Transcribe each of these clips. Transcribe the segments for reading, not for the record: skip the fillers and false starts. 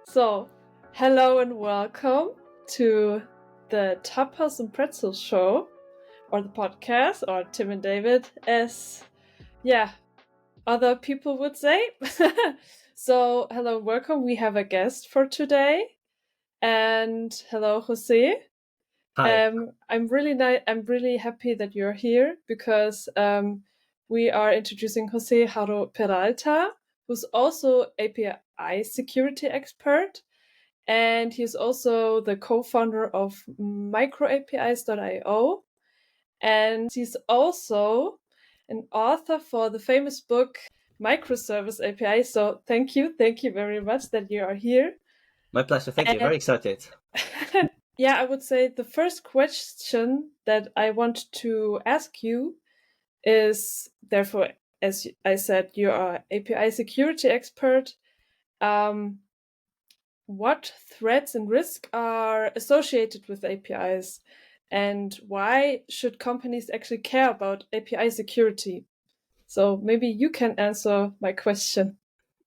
So, hello and welcome to the Tapas and Pretzels show, or the podcast, or Tim and David, as other people would say. So, hello, welcome. We have a guest for today, and hello, Jose. Hi. I'm really happy that you're here because we are introducing Jose Haro Peralta, who's also API security expert. And he's also the co-founder of microapis.io. And he's also an author for the famous book Microservice APIs. So thank you very much that you are here. My pleasure. Thank you. And Very excited. yeah, I would say the first question that I want to ask you is, therefore, as I said, you are API security expert. What threats and risks are associated with APIs, and why should companies actually care about API security? So maybe you can answer my question.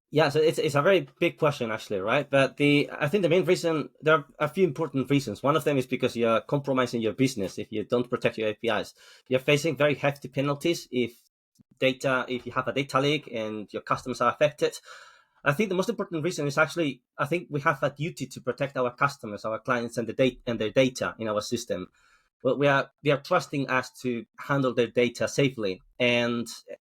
Yeah, so it's a very big question actually, right? But I think the main reason, there are a few important reasons. One of them is because you're compromising your business if you don't protect your APIs. You're facing very hefty penalties if you have a data leak and your customers are affected. I think the most important reason is actually, I think we have a duty to protect our customers, our clients, and their data in our system. Well, they are trusting us to handle their data safely, and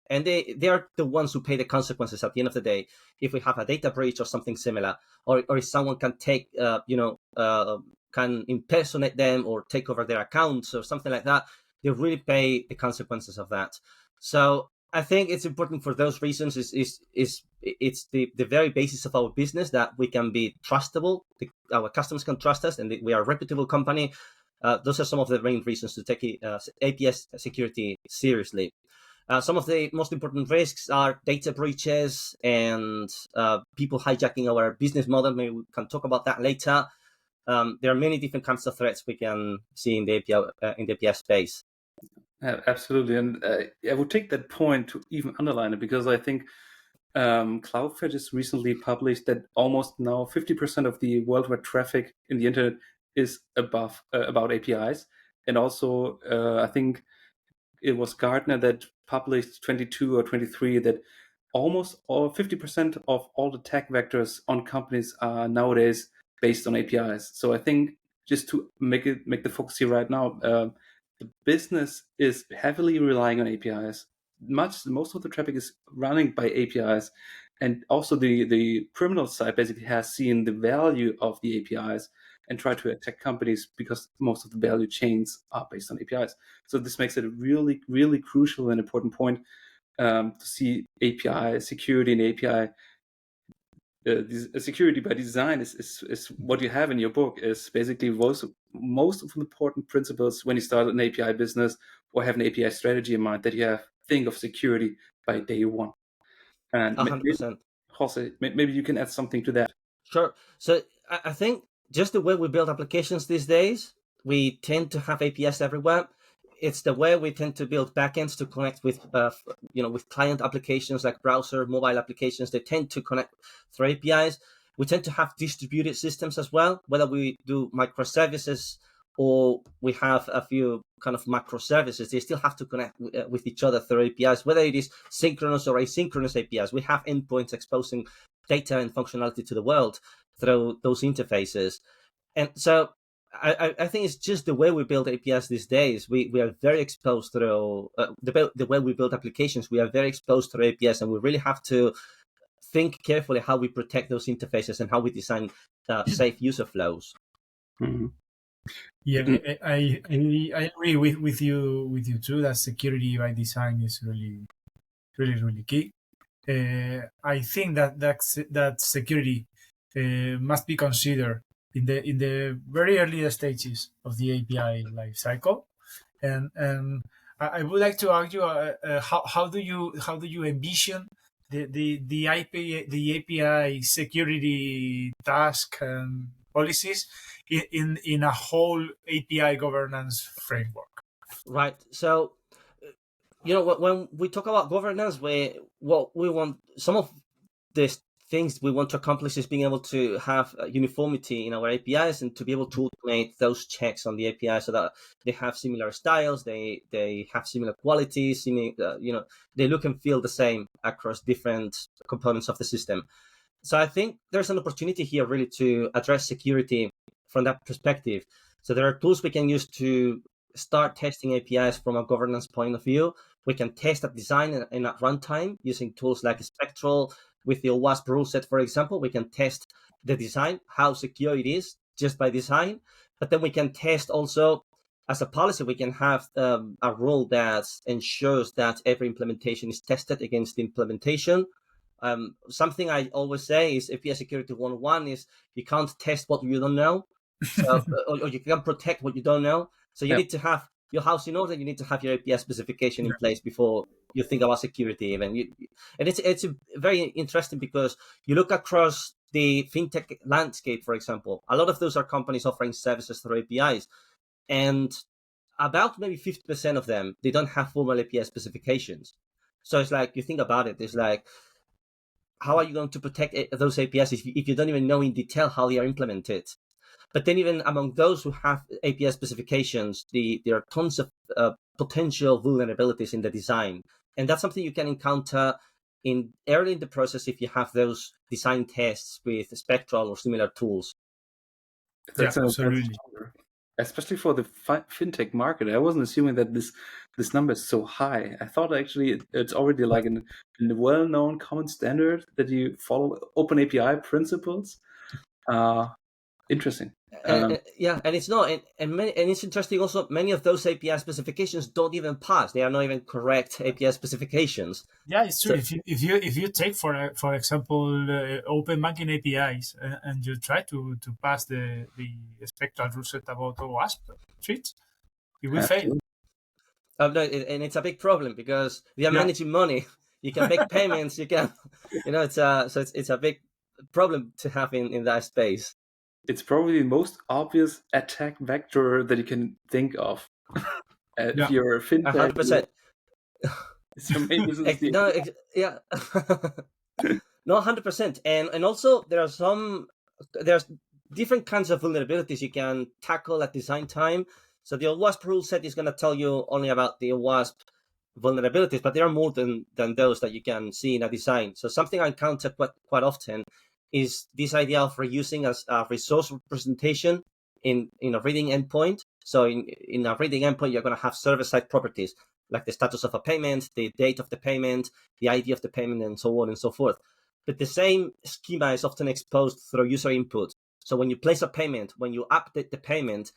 they are the ones who pay the consequences at the end of the day if we have a data breach or something similar, or if someone can take can impersonate them or take over their accounts or something like that. They really pay the consequences of that. So I think it's important for those reasons. It's the very basis of our business that we can be trustable. Our customers can trust us, and we are a reputable company. Those are some of the main reasons to take APS security seriously. Some of the most important risks are data breaches and people hijacking our business model. Maybe we can talk about that later. There are many different kinds of threats we can see in the API space. Absolutely, and I would take that point to even underline it, because I think Cloudflare just recently published that almost now 50% of the worldwide traffic in the internet is about APIs, and also I think it was Gartner that published 22 or 23 that almost all 50% of all the tech vectors on companies are nowadays based on APIs. So I think, just to make the focus here right now, the business is heavily relying on APIs. Most of the traffic is running by APIs, and also the criminal side basically has seen the value of the APIs and try to attack companies because most of the value chains are based on APIs. So this makes it a really, really crucial and important point to see API security and API security by design is what you have in your book, is basically most of the important principles when you start an API business or have an API strategy in mind, that you have think of security by day one. And 100%. Jose, maybe you can add something to that. Sure. So I think just the way we build applications these days, we tend to have APIs everywhere. It's the way we tend to build backends to connect with, with client applications like browser, mobile applications. They tend to connect through APIs. We tend to have distributed systems as well, whether we do microservices or we have a few kind of macroservices. They still have to connect with each other through APIs, whether it is synchronous or asynchronous APIs. We have endpoints exposing data and functionality to the world through those interfaces. And so I think it's just the way we build APIs these days. We are very exposed through the way we build applications. We are very exposed through APIs, and we really have to think carefully how we protect those interfaces and how we design safe user flows. Mm-hmm. Yeah, I agree with you too, that security by design is really key. I think that security must be considered in the very early stages of the API lifecycle, and I would like to argue how do you envision the API security task and policies in a whole API governance framework? Right. So, when we talk about governance, what we want, some of the things we want to accomplish is being able to have uniformity in our APIs and to be able to automate those checks on the API so that they have similar styles, they have similar qualities, they look and feel the same across different components of the system. So I think there's an opportunity here really to address security from that perspective. So there are tools we can use to start testing APIs from a governance point of view. We can test at design and at runtime using tools like Spectral. With the OWASP rule set, for example, we can test the design, how secure it is just by design. But then we can test also, as a policy, we can have a rule that ensures that every implementation is tested against the implementation. Something I always say is API Security 101 is you can't test what you don't know, so, or you can't protect what you don't know. So you need to have your house in order. You need to have your API specification in place before you think about security even. And it's very interesting because you look across the fintech landscape, for example, a lot of those are companies offering services through APIs, and about maybe 50% of them, they don't have formal API specifications. So it's like, you think about it, it's like, how are you going to protect those APIs if you don't even know in detail how they are implemented? But then even among those who have API specifications, there are tons of potential vulnerabilities in the design. And that's something you can encounter early in the process if you have those design tests with Spectral or similar tools. That's absolutely. Especially for the fintech market. I wasn't assuming that this number is so high. I thought actually it's already like in a well-known common standard that you follow open API principles. Interesting. And it's not, and it's interesting also. Many of those API specifications don't even pass; they are not even correct API specifications. Yeah, it's true. So, if you take for example open banking APIs and you try to pass the spectral rule set about OWASP treats, you will fail. no, and it's a big problem because we are managing money. You can make payments. You can, it's a big problem to have in that space. It's probably the most obvious attack vector that you can think of. If you're a fintech, 100%. It's your main business. No, 100%. And also there's different kinds of vulnerabilities you can tackle at design time. So the OWASP rule set is going to tell you only about the OWASP vulnerabilities, but there are more than those that you can see in a design. So something I encounter quite often is this idea of reusing as a resource representation in a reading endpoint. So in a reading endpoint, you're going to have server-side properties like the status of a payment, the date of the payment, the ID of the payment, and so on and so forth. But the same schema is often exposed through user input. So when you place a payment, when you update the payment,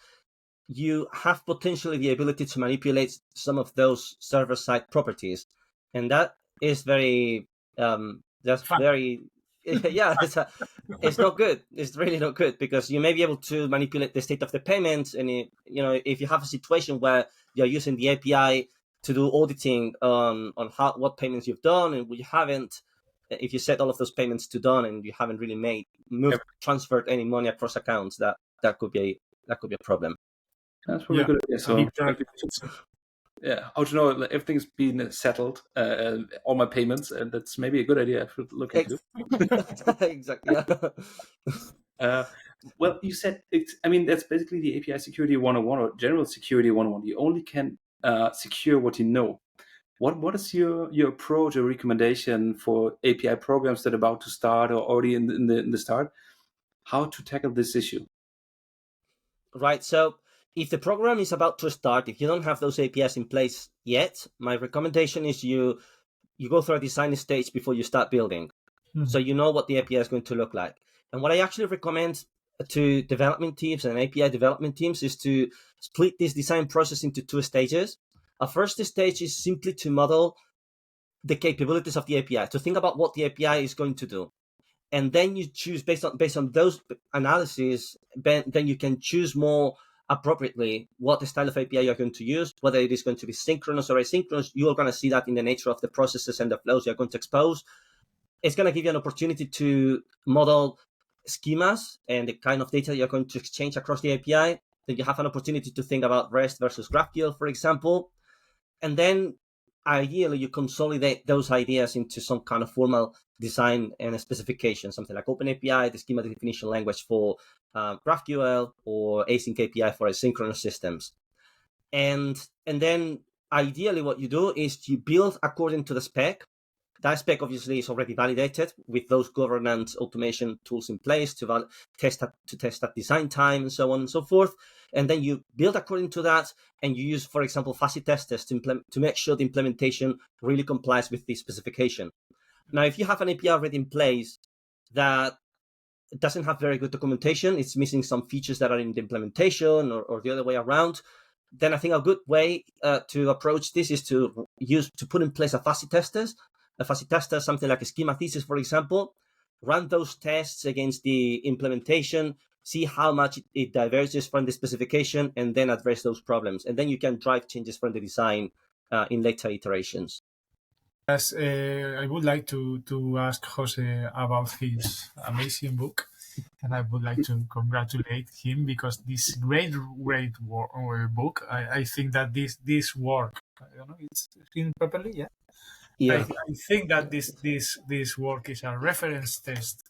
you have potentially the ability to manipulate some of those server-side properties. And that is very, it's not good. It's really not good because you may be able to manipulate the state of the payment. And if you have a situation where you're using the API to do auditing on what payments you've done and you haven't, if you set all of those payments to done and you haven't really transferred any money across accounts, that could be a problem. That's probably a good idea. So how to know if everything's been settled, all my payments, and that's maybe a good idea I should look into. Exactly. Well, you said that's basically the API security 101 or general security 101. You only can secure what you know. What is your approach or recommendation for API programs that are about to start or already in the start? How to tackle this issue? Right. So if the program is about to start, if you don't have those APIs in place yet, my recommendation is you go through a design stage before you start building. Mm-hmm. So you know what the API is going to look like. And what I actually recommend to development teams and API development teams is to split this design process into 2 stages. A first stage is simply to model the capabilities of the API, to think about what the API is going to do. And then you choose based on those analyses, then you can choose more appropriately what the style of API you're going to use, whether it is going to be synchronous or asynchronous. You're going to see that in the nature of the processes and the flows you're going to expose. It's going to give you an opportunity to model schemas and the kind of data you're going to exchange across the API. Then you have an opportunity to think about REST versus GraphQL, for example. And then ideally you consolidate those ideas into some kind of formal design and a specification, something like OpenAPI, the schema definition language for GraphQL, or async API for asynchronous systems. And then ideally what you do is you build according to the spec. That spec obviously is already validated with those governance automation tools in place to test at design time and so on and so forth. And then you build according to that, and you use, for example, fuzzy testers to make sure the implementation really complies with the specification. Now, if you have an API already in place that doesn't have very good documentation, it's missing some features that are in the implementation, or the other way around, then I think a good way to approach this is to put in place a fuzzy tester, something like a schema thesis, for example, run those tests against the implementation, see how much it diverges from the specification, and then address those problems. And then you can drive changes from the design in later iterations. As I would like to ask Jose about his amazing book, and I would like to congratulate him because this great book. I think that this work, I don't know, it's written properly, yeah. Yeah. I think that this work is a reference test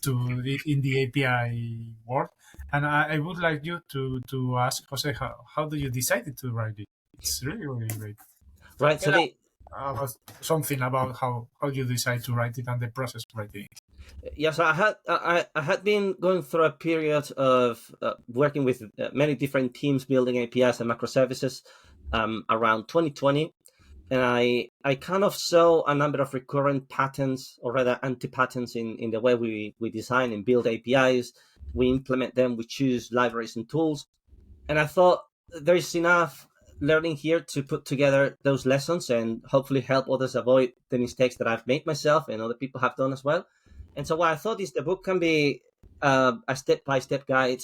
in the API world, and I would like you to ask Jose how do you decide to write it? It's really great. Right. So something about how you decide to write it and the process of writing it. Yes, I had been going through a period of working with many different teams building APIs and microservices around 2020, and I kind of saw a number of recurrent patterns, or rather anti-patterns, in the way we design and build APIs. We implement them, we choose libraries and tools, and I thought there is enough learning here to put together those lessons and hopefully help others avoid the mistakes that I've made myself and other people have done as well. And so what I thought is the book can be a step-by-step guide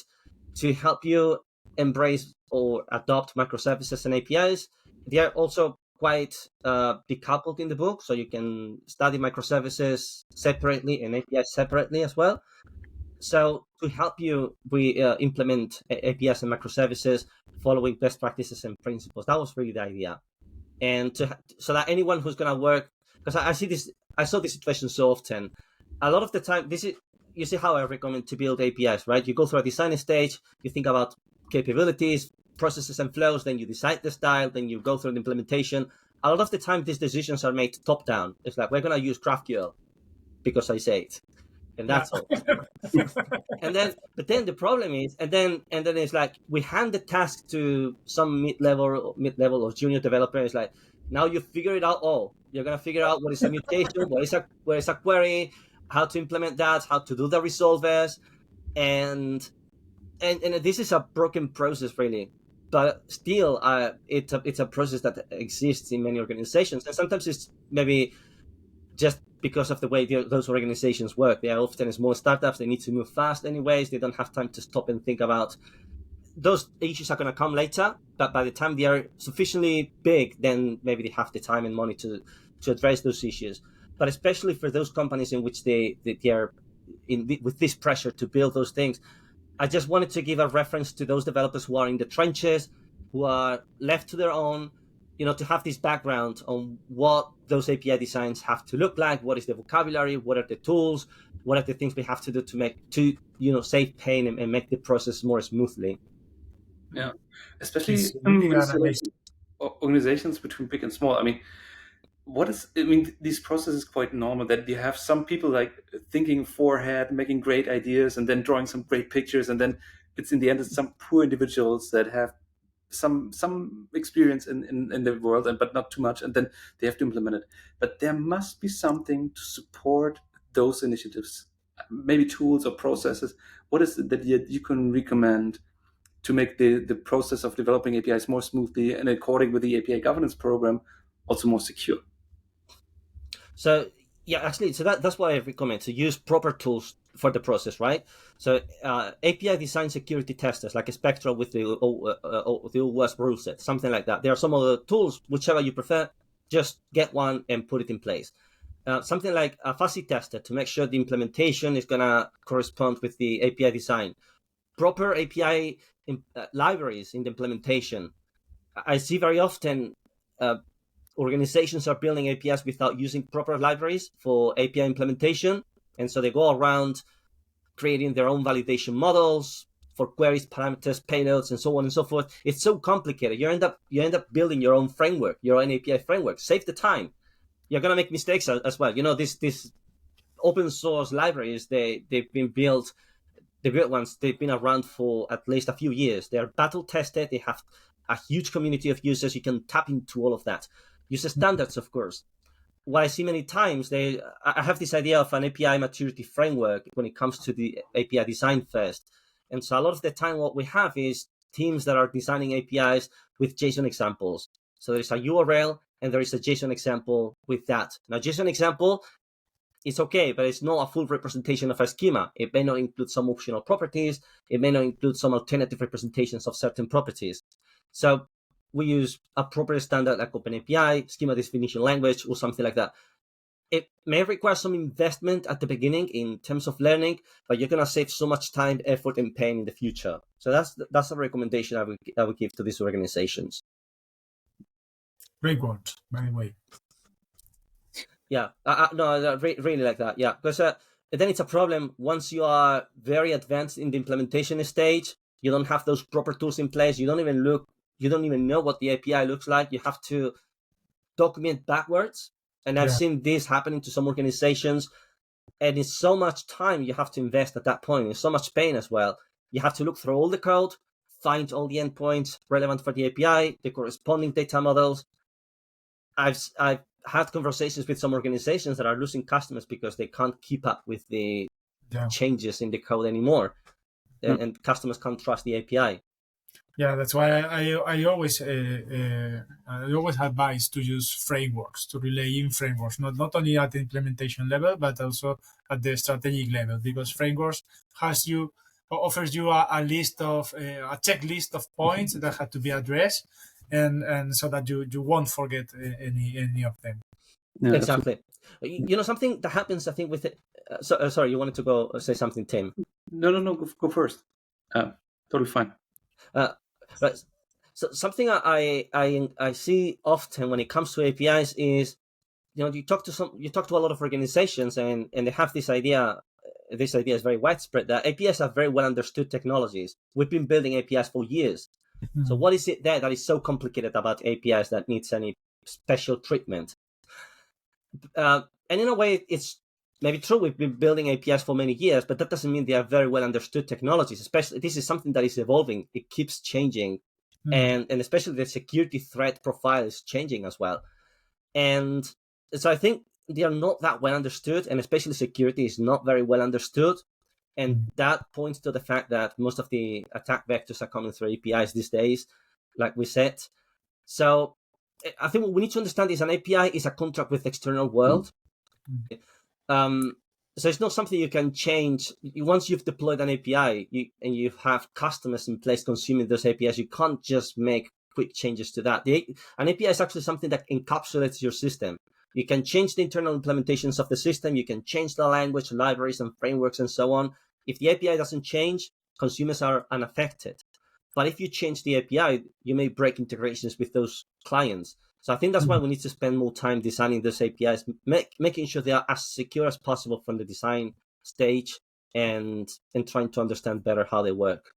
to help you embrace or adopt microservices and APIs. They are also quite decoupled in the book, so you can study microservices separately and APIs separately as well. So to help you, we implement APIs and microservices following best practices and principles. That was really the idea. And so that anyone who's going to work, because I saw this situation so often. A lot of the time, you see how I recommend to build APIs, right? You go through a design stage, you think about capabilities, processes, and flows, then you decide the style, then you go through the implementation. A lot of the time, these decisions are made top down. It's like, we're going to use GraphQL because I say it, and that's all. But then the problem is, and then it's like we hand the task to some mid-level or junior developer. It's like, now you figure it out all. You're gonna figure out what is a mutation, what is a query, how to implement that, how to do the resolvers, and this is a broken process, really. But still, it's a process that exists in many organizations, and sometimes it's maybe just because of the way those organizations work. They are often small startups. They need to move fast anyways. They don't have time to stop and think about those issues are going to come later. But by the time they are sufficiently big, then maybe they have the time and money to address those issues. But especially for those companies in which they are with this pressure to build those things, I just wanted to give a reference to those developers who are in the trenches, who are left to their own, to have this background on what those API designs have to look like, what is the vocabulary, what are the tools, what are the things we have to do to save pain and make the process more smoothly. Yeah, especially organizations between big and small. I mean, these processes quite normal that you have some people like thinking forehand, making great ideas, and then drawing some great pictures, and then it's in the end it's some poor individuals that have some experience in the world, but not too much, and then they have to implement it. But there must be something to support those initiatives, maybe tools or processes. What is it that you can recommend to make the process of developing APIs more smoothly and according with the API governance program also more secure? So yeah, actually, so that's why I recommend to use proper tools for the process, right? So API design security testers, like a Spectral with the OWASP rule set, something like that. There are some other tools, whichever you prefer, just get one and put it in place. Something like a fuzzy tester to make sure the implementation is going to correspond with the API design. Proper API libraries in the implementation. I see very often organizations are building APIs without using proper libraries for API implementation. And so they go around creating their own validation models for queries, parameters, payloads, and so on and so forth. It's so complicated. You end up building your own framework, your own API framework. Save the time. You're gonna make mistakes as well. This open source libraries, they've been built. The built ones, they've been around for at least a few years. They are battle tested. They have a huge community of users. You can tap into all of that. Use standards, of course. What I see many times, I have this idea of an API maturity framework when it comes to the API design first. And so a lot of the time what we have is teams that are designing APIs with JSON examples. So there's a URL and there is a JSON example with that. Now, JSON example, it's okay, but it's not a full representation of a schema. It may not include some optional properties. It may not include some alternative representations of certain properties. So we use a proper standard like OpenAPI, schema definition language, or something like that. It may require some investment at the beginning in terms of learning, but you're going to save so much time, effort, and pain in the future. So that's a recommendation I would give to these organizations. Great word, by the way. Yeah, no, I really like that. Yeah, because then it's a problem once you are very advanced in the implementation stage. You don't have those proper tools in place. You don't even know what the API looks like. You have to document backwards. And I've seen this happening to some organizations. And it's so much time you have to invest at that point. It's so much pain as well. You have to look through all the code, find all the endpoints relevant for the API, the corresponding data models. I've had conversations with some organizations that are losing customers because they can't keep up with the changes in the code anymore. And customers can't trust the API. Yeah, that's why I always advise to use frameworks, to relay in frameworks, not only at the implementation level but also at the strategic level, because frameworks offers you a list of a checklist of points that have to be addressed, and so that you won't forget any of them. Yeah, exactly. Something that happens, I think, with it. Sorry, you wanted to go say something, Tim? No, go first. Totally fine. But so something I see often when it comes to APIs is, you talk to a lot of organizations and they have this idea. This idea is very widespread that APIs are very well understood technologies. We've been building APIs for years. So what is it there that is so complicated about APIs that needs any special treatment? And in a way, it's maybe true. We've been building APIs for many years, but that doesn't mean they are very well understood technologies. Especially, this is something that is evolving. It keeps changing, and especially the security threat profile is changing as well. And so I think they are not that well understood, and especially security is not very well understood. And that points to the fact that most of the attack vectors are coming through APIs these days, like we said. So I think what we need to understand is an API is a contract with the external world. So it's not something you can change. Once you've deployed an API and you have customers in place consuming those APIs, you can't just make quick changes to that. An API is actually something that encapsulates your system. You can change the internal implementations of the system. You can change the language, libraries, and frameworks, and so on. If the API doesn't change, consumers are unaffected. But if you change the API, you may break integrations with those clients. So I think that's why we need to spend more time designing those APIs, making sure they are as secure as possible from the design stage and trying to understand better how they work.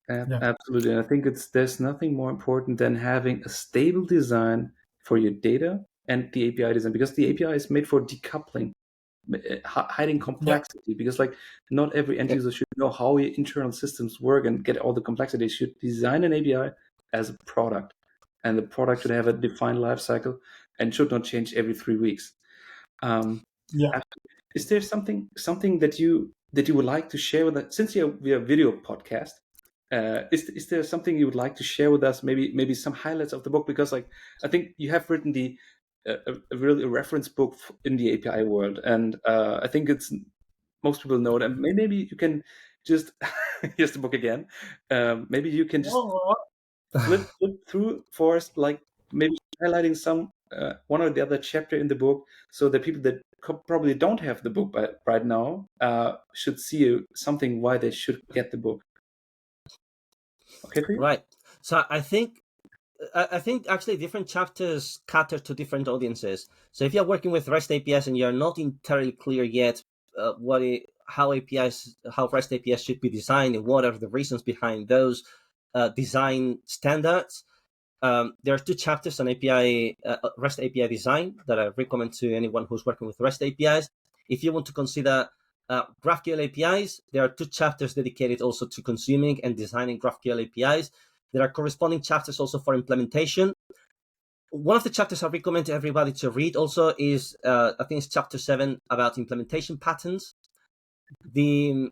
Absolutely. And I think there's nothing more important than having a stable design for your data and the API design, because the API is made for decoupling, hiding complexity, because not every end user should know how your internal systems work and get all the complexity. You should design an API as a product, and the product should have a defined life cycle and should not change every 3 weeks. Is there something that you would like to share with us, since we are a video podcast? Is there something you would like to share with us? Maybe some highlights of the book, because I think you have written a reference book in the API world, and I think most people know it. And maybe you can just here's the book again. Maybe you can just flip through for us, maybe highlighting some one or the other chapter in the book, so that people that probably don't have the book right now should see something why they should get the book. Okay for you? Right. So I think I think actually different chapters cater to different audiences. So if you're working with REST APIs and you're not entirely clear yet how REST APIs should be designed and what are the reasons behind those design standards, there are two chapters on REST API design that I recommend to anyone who's working with REST APIs. If you want to consider GraphQL APIs, there are two chapters dedicated also to consuming and designing GraphQL APIs. There are corresponding chapters also for implementation. One of the chapters I recommend to everybody to read also is, I think it's chapter 7 about implementation patterns. It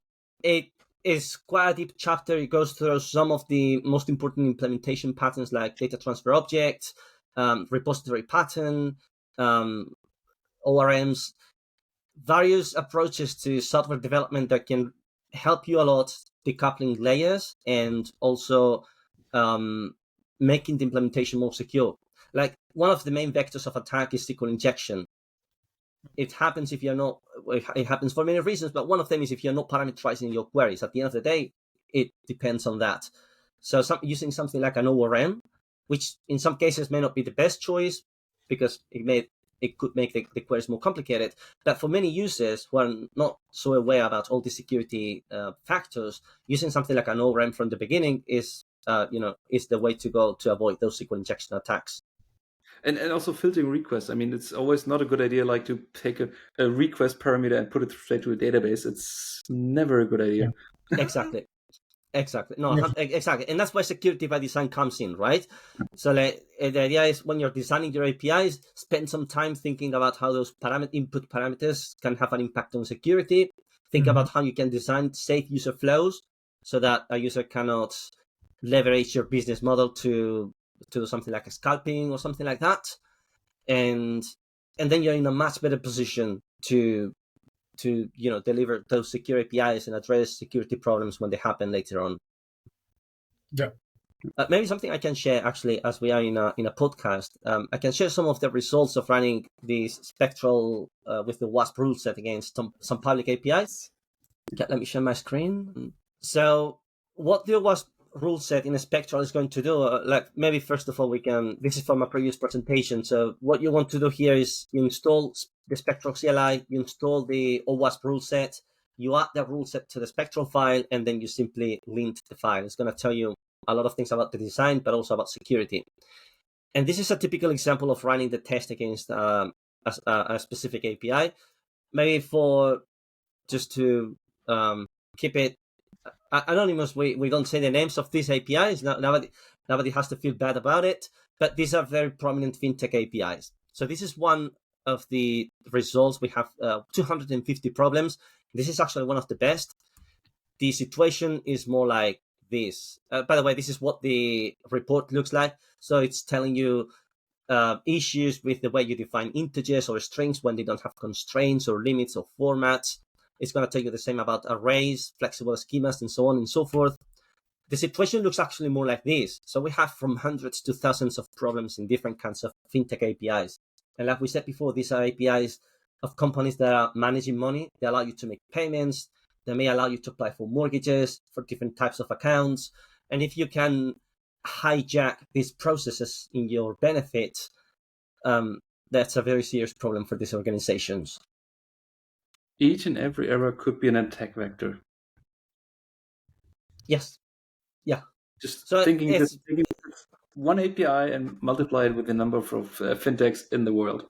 is quite a deep chapter. It goes through some of the most important implementation patterns like data transfer objects, repository pattern, ORMs, various approaches to software development that can help you a lot decoupling layers and also making the implementation more secure. Like one of the main vectors of attack is SQL injection. It happens if you're not, it happens for many reasons, but one of them is if you're not parameterizing your queries. At the end of the day, it depends on that. So using something like an ORM, which in some cases may not be the best choice because it could make the queries more complicated. But for many users who are not so aware about all the security factors, using something like an ORM from the beginning is the way to go to avoid those SQL injection attacks. And also filtering requests. I mean, it's always not a good idea like to take a request parameter and put it straight to a database. It's never a good idea. Exactly. No, exactly. And that's why security by design comes in, right? So the idea is when you're designing your APIs, spend some time thinking about how those input parameters can have an impact on security. Think about how you can design safe user flows so that a user cannot leverage your business model to do something like a scalping or something like that. And then you're in a much better position to deliver those secure APIs and address security problems when they happen later on. Yeah. Maybe something I can share actually, as we are in a podcast, I can share some of the results of running this Spectral with the OWASP rule set against some public APIs. Okay, let me share my screen. So what the OWASP rule set in a Spectral is going to do, maybe first of all, this is from a previous presentation. So what you want to do here is you install the Spectral CLI, you install the OWASP rule set, you add that rule set to the Spectral file, and then you simply lint the file. It's going to tell you a lot of things about the design, but also about security. And this is a typical example of running the test against a specific API. Maybe just to keep it anonymous, we don't say the names of these APIs. Nobody has to feel bad about it, but these are very prominent fintech APIs. So this is one of the results. We have 250 problems. This is actually one of the best. The situation is more like this. By the way, this is what the report looks like. So it's telling you issues with the way you define integers or strings when they don't have constraints or limits or formats. It's going to tell you the same about arrays, flexible schemas, and so on and so forth. The situation looks actually more like this. So we have from hundreds to thousands of problems in different kinds of fintech APIs. And like we said before, these are APIs of companies that are managing money. They allow you to make payments. They may allow you to apply for mortgages, for different types of accounts. And if you can hijack these processes in your benefit, that's a very serious problem for these organizations. Each and every error could be an attack vector. Yes. Yeah. Just thinking one API and multiply it with the number of fintechs in the world.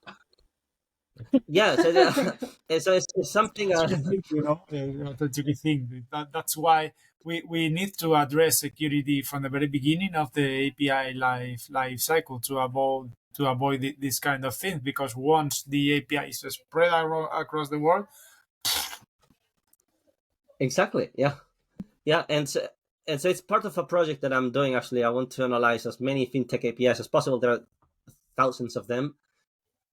Yeah, so it's something. That's a good thing. That's why we need to address security from the very beginning of the API life cycle to avoid this kind of thing. Because once the API is spread across the world. Exactly. Yeah, and so it's part of a project that I'm doing. Actually, I want to analyze as many fintech APIs as possible. There are thousands of them,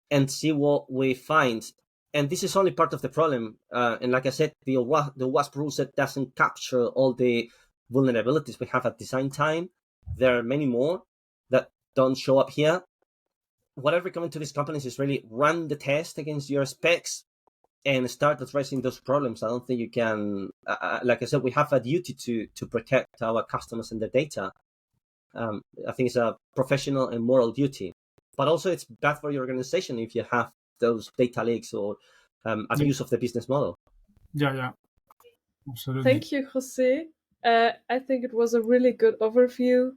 and see what we find. And this is only part of the problem. And like I said, the OWASP rule set doesn't capture all the vulnerabilities we have at design time. There are many more that don't show up here. What I recommend to these companies is really run the test against your specs and start addressing those problems. I don't think you can, like I said, we have a duty to protect our customers and their data. I think it's a professional and moral duty. But also it's bad for your organization if you have those data leaks or abuse of the business model. Yeah, absolutely. Thank you, Jose. I think it was a really good overview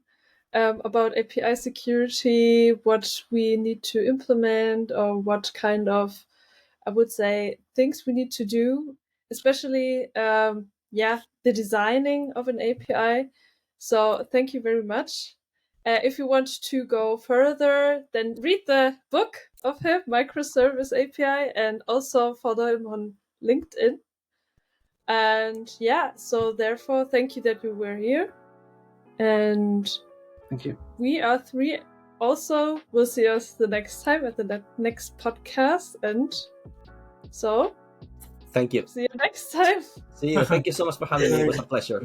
about API security, what we need to implement, or what kind of, I would say, things we need to do, especially, the designing of an API. So thank you very much. If you want to go further, then read the book of him, Microservice API, and also follow him on LinkedIn. And yeah, so therefore, thank you that you were here. And Thank you. we are three also will see us the next time at the next podcast. And so, Thank you. see you next time. See you. Thank you so much for having me. It was a pleasure.